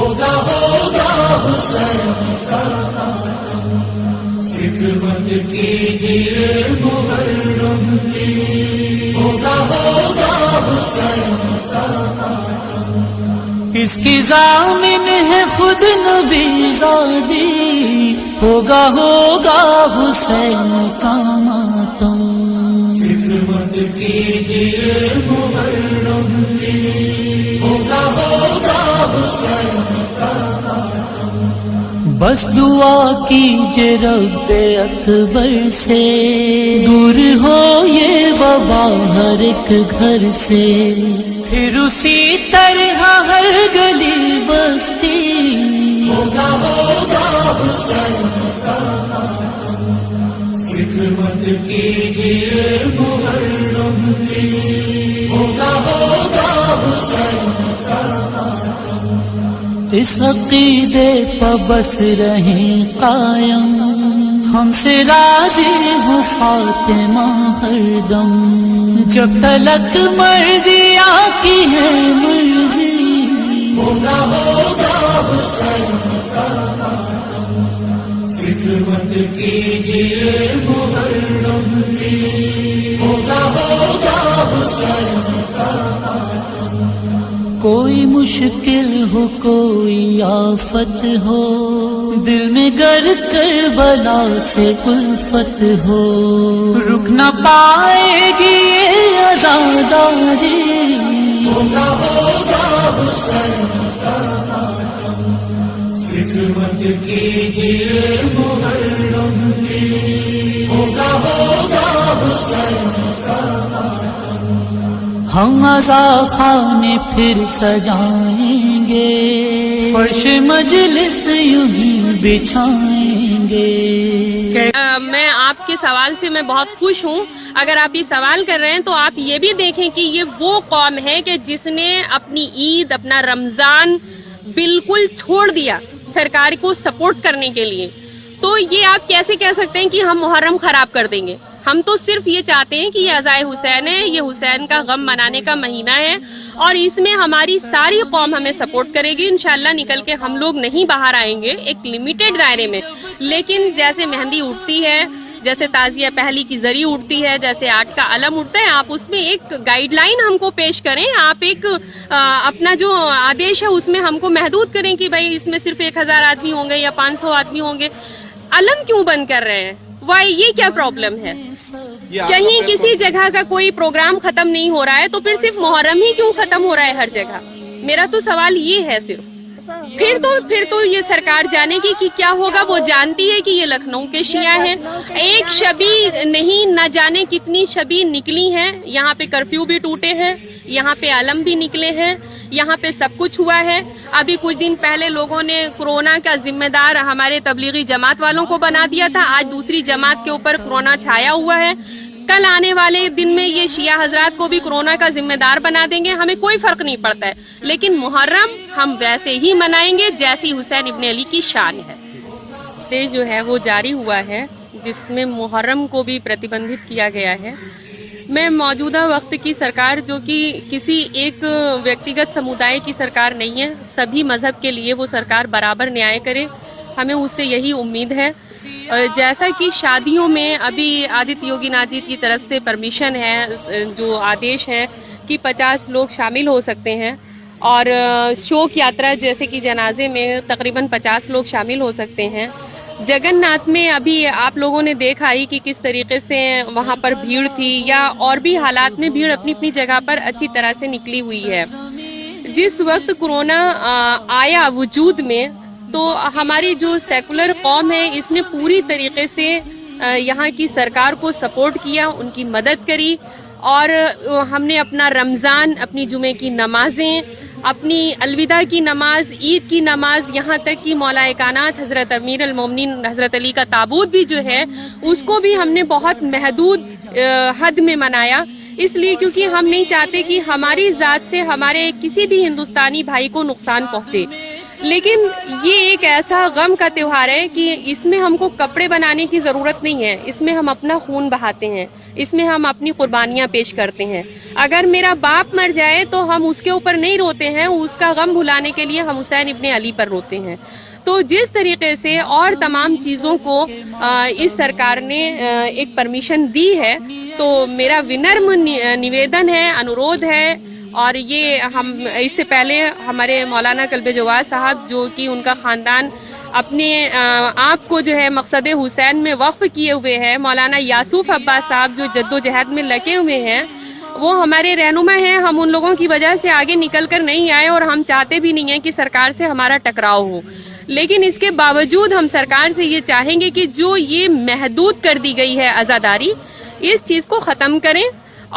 ہوگا حسین کا فکر مت کیجیے محرم کی، ہوگا حسین کا اس کی ضامن ہے خود نبی زادی، ہوگا حسین کا ماتم، فکر مت کیجیے محرم کی، ہوگا حسین کا ماتم، بس دعا کیجیے رب اکبر سے دور ہو یہ وبا ہر ایک گھر سے، پھر اسی طرح ہر گلی بستی ہوگا حسین کا ماتم، فکر مت کیجیے محرم کی، ہوگا حسین کا ماتم، اس عقیدے پہ بس رہیں قائم، ہم سے راضی ہو فاطمہ ہر دم، جب تلک مرضی آکی ہے مرضی، ہوگا حسین کا ماتم، فکر مت کیجیے محرم کی، ہوگا حسین کا ماتم، کوئی مشکل ہو کوئی آفت ہو، دل میں گر کربلا سے الفت ہو، رک نہ پائے گی یہ عزاداری، ہوگا حسین کا ماتم، فکر مت کیجیے محرم کی، ہوگا حسین کا ماتم، ہم عزا خانے پھر سجائیں گے، فرش مجلس یوں ہی بچھائیں گے۔ میں آپ کے سوال سے میں بہت خوش ہوں۔ اگر آپ یہ سوال کر رہے ہیں تو آپ یہ بھی دیکھیں کہ یہ وہ قوم ہے کہ جس نے اپنی عید، اپنا رمضان بالکل چھوڑ دیا سرکار کو سپورٹ کرنے کے لیے، تو یہ آپ کیسے کہہ سکتے ہیں کہ ہم محرم خراب کر دیں گے؟ ہم تو صرف یہ چاہتے ہیں کہ یہ عزائے حسین ہے، یہ حسین کا غم منانے کا مہینہ ہے، اور اس میں ہماری ساری قوم ہمیں سپورٹ کرے گی۔ انشاءاللہ نکل کے ہم لوگ نہیں باہر آئیں گے ایک لمیٹڈ دائرے میں، لیکن جیسے مہندی اٹھتی ہے، جیسے تعزیہ پہلی کی زری اٹھتی ہے، جیسے آٹھ کا علم اٹھتا ہے، آپ اس میں ایک گائیڈ لائن ہم کو پیش کریں، آپ ایک اپنا جو آدیش ہے اس میں ہم کو محدود کریں کہ بھائی اس میں صرف 1000 آدمی ہوں گے یا 500 آدمی ہوں گے۔ علم کیوں بند کر رہے ہیں؟ وائی، یہ کیا پرابلم ہے؟ کہیں کسی جگہ کا کوئی پروگرام ختم نہیں ہو رہا ہے تو پھر صرف محرم ہی کیوں ختم ہو رہا ہے ہر جگہ؟ میرا تو سوال یہ ہے صرف۔ پھر تو یہ سرکار جانے کی کہ کیا ہوگا، وہ جانتی ہے کہ یہ لکھنؤ کے شیعہ ہیں، ایک شبی نہیں، نہ جانے کتنی شبی نکلی ہیں، یہاں پہ کرفیو بھی ٹوٹے ہیں، یہاں پہ علم بھی نکلے ہیں، یہاں پہ سب کچھ ہوا ہے۔ ابھی کچھ دن پہلے لوگوں نے کورونا کا ذمہ دار ہمارے تبلیغی جماعت والوں کو بنا دیا تھا، آج دوسری جماعت کے اوپر کورونا چھایا ہوا ہے، کل آنے والے دن میں یہ شیعہ حضرات کو بھی کورونا کا ذمہ دار بنا دیں گے، ہمیں کوئی فرق نہیں پڑتا ہے، لیکن محرم ہم ویسے ہی منائیں گے جیسی حسین ابن علی کی شان ہے۔ جو ہے وہ جاری ہوا ہے جس میں محرم کو بھی پرتیبندھت کیا گیا ہے۔ میں موجودہ وقت کی سرکار جو کہ کسی ایک ویکتیگت سمودائے کی سرکار نہیں ہے، سبھی مذہب کے لیے وہ سرکار برابر نیائے کرے، ہمیں اس سے یہی امید ہے۔ جیسا کہ شادیوں میں ابھی آدتیہ یوگی ناتھ جی کی طرف سے پرمیشن ہے، جو آدیش ہے کہ 50 لوگ شامل ہو سکتے ہیں، اور شوک یاترا جیسے کہ جنازے میں تقریباً 50 لوگ شامل ہو سکتے ہیں۔ جگن ناتھ میں ابھی آپ لوگوں نے دیکھا ہی کہ کس طریقے سے وہاں پر بھیڑ تھی، یا اور بھی حالات میں بھیڑ اپنی اپنی جگہ پر اچھی طرح سے نکلی ہوئی ہے۔ جس وقت کورونا آیا وجود میں تو ہماری جو سیکولر قوم ہے اس نے پوری طریقے سے یہاں کی سرکار کو سپورٹ کیا، ان کی مدد کری، اور ہم نے اپنا رمضان، اپنی جمعے کی نمازیں، اپنی الوداع کی نماز، عید کی نماز، یہاں تک کہ مولا کائنات حضرت امیر المومنین حضرت علی کا تابوت بھی جو ہے اس کو بھی ہم نے بہت محدود حد میں منایا، اس لیے کیونکہ ہم نہیں چاہتے کہ ہماری ذات سے ہمارے کسی بھی ہندوستانی بھائی کو نقصان پہنچے۔ لیکن یہ ایک ایسا غم کا تہوار ہے کہ اس میں ہم کو کپڑے بنانے کی ضرورت نہیں ہے، اس میں ہم اپنا خون بہاتے ہیں، اس میں ہم اپنی قربانیاں پیش کرتے ہیں. اگر میرا باپ مر جائے تو ہم اس کے اوپر نہیں روتے ہیں، اس کا غم بھلانے کے لیے ہم حسین ابن علی پر روتے ہیں. تو جس طریقے سے اور تمام چیزوں کو اس سرکار نے ایک پرمیشن دی ہے، تو میرا ونرم نویدن ہے، انورودھ ہے. اور یہ ہم اس سے پہلے ہمارے مولانا کلب جواز صاحب، جو کہ ان کا خاندان اپنے آپ کو جو ہے مقصد حسین میں وقف کیے ہوئے ہے، مولانا یاسوف عباس صاحب جو جدوجہد میں لگے ہوئے ہیں، وہ ہمارے رہنما ہیں. ہم ان لوگوں کی وجہ سے آگے نکل کر نہیں آئے اور ہم چاہتے بھی نہیں ہیں کہ سرکار سے ہمارا ٹکراؤ ہو. لیکن اس کے باوجود ہم سرکار سے یہ چاہیں گے کہ جو یہ محدود کر دی گئی ہے عزاداری، اس چیز کو ختم کریں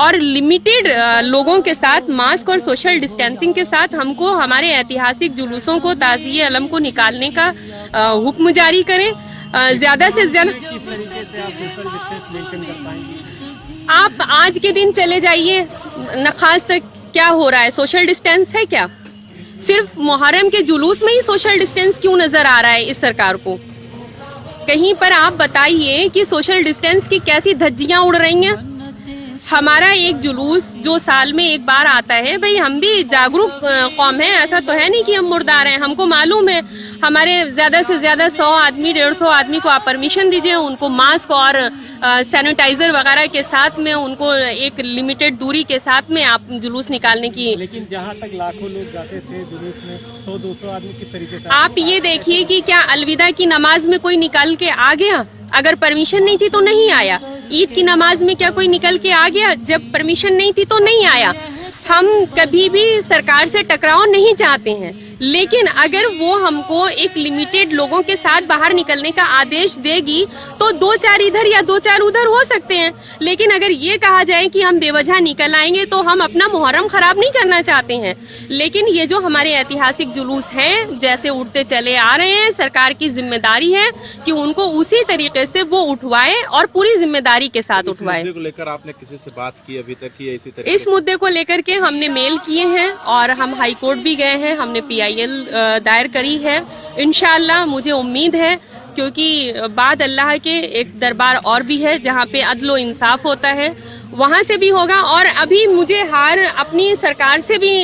اور لمیٹڈ لوگوں کے ساتھ ماسک اور سوشل ڈسٹینسنگ کے ساتھ ہم کو ہمارے ایتہاسک جلوسوں کو، تعزیہ علم کو نکالنے کا حکم جاری کریں. زیادہ سے زیادہ آپ آج کے دن چلے جائیے نخاس تک، کیا ہو رہا ہے؟ سوشل ڈسٹینس ہے کیا؟ صرف محرم کے جلوس میں ہی سوشل ڈسٹینس کیوں نظر آ رہا ہے اس سرکار کو؟ کہیں پر آپ بتائیے کہ سوشل ڈسٹینس کی کیسی دھجیاں اڑ رہی ہیں. ہمارا ایک جلوس جو سال میں ایک بار آتا ہے، بھئی ہم بھی جاگروک قوم ہیں، ایسا تو ہے نہیں کہ ہم مردار ہیں. ہم کو معلوم ہے ہمارے زیادہ سے زیادہ 100 آدمی 150 آدمی کو آپ پرمیشن دیجئے، ان کو ماسک اور سینیٹائزر وغیرہ کے ساتھ میں، ان کو ایک لمیٹڈ دوری کے ساتھ میں آپ جلوس نکالنے کی. لیکن جہاں تک لاکھوں لوگ جاتے تھے جلوس میں، 100-200 آدمی کس طریقے سے؟ آپ یہ دیکھیے کہ کیا الوداع کی نماز میں کوئی نکل کے آ گیا؟ اگر پرمیشن نہیں تھی تو نہیں آیا. عید کی نماز میں کیا کوئی نکل کے آ گیا؟ جب پرمیشن نہیں تھی تو نہیں آیا. ہم کبھی بھی سرکار سے ٹکراؤ نہیں چاہتے ہیں، لیکن اگر وہ ہم کو ایک لمیٹڈ لوگوں کے ساتھ باہر نکلنے کا آدیش دے گی تو 2-4 ادھر یا 2-4 ادھر ہو سکتے ہیں. لیکن اگر یہ کہا جائے کہ ہم بے وجہ نکل آئیں گے تو ہم اپنا محرم خراب نہیں کرنا چاہتے ہیں. لیکن یہ جو ہمارے ایتہاسک جلوس ہیں جیسے اٹھتے چلے آ رہے ہیں، سرکار کی ذمہ داری ہے کہ ان کو اسی طریقے سے وہ اٹھوائے اور پوری ذمہ داری کے ساتھ اٹھوائے. اس مدعے کو لے کر آپ نے کسی سے بات کی ابھی تک؟ اسی طرح اس مدعے کو لے کر کے ہم نے میل کیے ہیں اور ہم ہائی کورٹ بھی گئے ہیں، ہم نے PIL دائر کری ہے. انشاءاللہ مجھے امید ہے، کیونکہ بعد اللہ کے ایک دربار اور بھی ہے جہاں پہ عدل و انصاف ہوتا ہے، وہاں سے بھی ہوگا. اور ابھی مجھے ہار اپنی سرکار سے بھی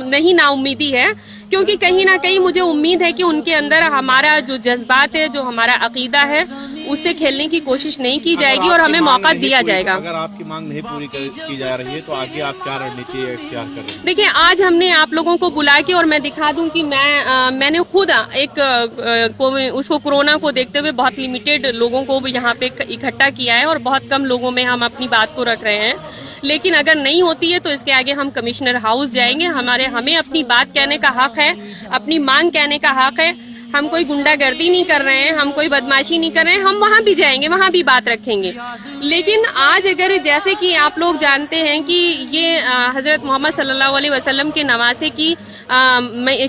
نہیں نا امیدی ہے، کیونکہ کہیں نہ کہیں مجھے امید ہے کہ ان کے اندر ہمارا جو جذبات ہے، جو ہمارا عقیدہ ہے، اس سے کھیلنے کی کوشش نہیں کی جائے گی اور ہمیں موقع دیا جائے گا. اگر آپ کی مانگ نہیں پوری کی جا رہی ہے تو آگے آپ کیا رنیتی اختیار کر رہے ہیں؟ دیکھیں، آج ہم نے آپ لوگوں کو بلا کے، اور میں دکھا دوں کہ میں نے خود ایک اس کو کورونا کو دیکھتے ہوئے بہت لمیٹڈ لوگوں کو یہاں پہ اکٹھا کیا ہے اور بہت کم لوگوں میں ہم اپنی بات کو رکھ رہے ہیں. لیکن اگر نہیں ہوتی ہے تو اس کے آگے ہم کمشنر ہاؤس جائیں گے. ہمیں اپنی بات کہنے کا حق ہے، اپنی مانگ کہنے کا حق ہے. ہم کوئی گنڈا گردی نہیں کر رہے ہیں، ہم کوئی بدماشی نہیں کر رہے ہیں. ہم وہاں بھی جائیں گے، وہاں بھی بات رکھیں گے. لیکن آج اگر جیسے کہ آپ لوگ جانتے ہیں کہ یہ حضرت محمد صلی اللہ علیہ وسلم کے نواسے کی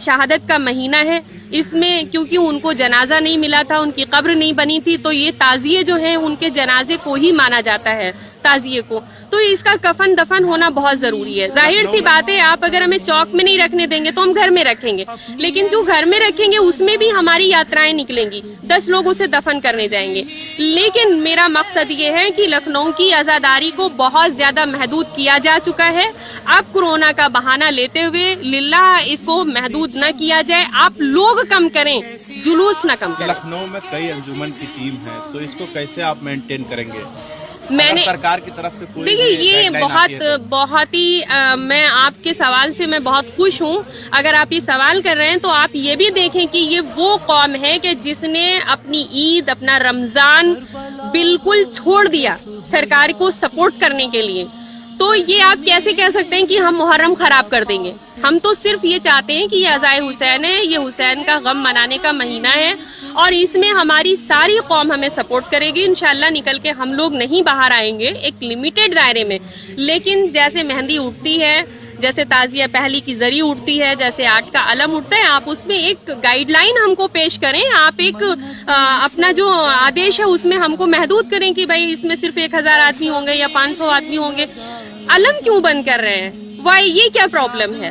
شہادت کا مہینہ ہے، اس میں کیونکہ ان کو جنازہ نہیں ملا تھا، ان کی قبر نہیں بنی تھی، تو یہ تعزیے جو ہیں ان کے جنازے کو ہی مانا جاتا ہے، تعزیے کو. تو اس کا کفن دفن ہونا بہت ضروری ہے. ظاہر سی بات ہے، آپ اگر ہمیں چوک میں نہیں رکھنے دیں گے تو ہم گھر میں رکھیں گے، لیکن جو گھر میں رکھیں گے اس میں بھی ہماری یاترائیں نکلیں گی، 10 لوگ اسے دفن کرنے جائیں گے. لیکن میرا مقصد یہ ہے کہ لکھنؤ کی عزاداری کو بہت زیادہ محدود کیا جا چکا ہے. اب کورونا کا بہانہ لیتے ہوئے للہ اس کو محدود نہ کیا جائے. آپ لوگ کم کریں، جلوس نہ کم کریں. لکھنؤ میں کئی انجمن کی ٹیم ہے، تو اس کو کیسے آپ مینٹین کریں گے؟ میں نے سرکار کی طرف سے کوئی دیکھیے، یہ بہت ہی میں آپ کے سوال سے میں بہت خوش ہوں. اگر آپ یہ سوال کر رہے ہیں تو آپ یہ بھی دیکھیں کہ یہ وہ قوم ہے کہ جس نے اپنی عید، اپنا رمضان بالکل چھوڑ دیا سرکار کو سپورٹ کرنے کے لیے. تو یہ آپ کیسے کہہ سکتے ہیں کہ ہم محرم خراب کر دیں گے؟ ہم تو صرف یہ چاہتے ہیں کہ یہ عزائے حسین ہے، یہ حسین کا غم منانے کا مہینہ ہے اور اس میں ہماری ساری قوم ہمیں سپورٹ کرے گی. انشاءاللہ نکل کے ہم لوگ نہیں باہر آئیں گے ایک لمیٹڈ دائرے میں، لیکن جیسے مہندی اٹھتی ہے، جیسے تعزیہ پہلی کی زری اٹھتی ہے، جیسے 8 کا علم اٹھتا ہے، آپ اس میں ایک گائیڈ لائن ہم کو پیش کریں. آپ ایک اپنا جو آدیش ہے اس میں ہم کو محدود کریں کہ بھائی اس میں صرف 1000 آدمی ہوں گے یا 500 آدمی ہوں گے. علم کیوں بند کر رہے ہیں؟ وائی؟ یہ کیا پرابلم ہے؟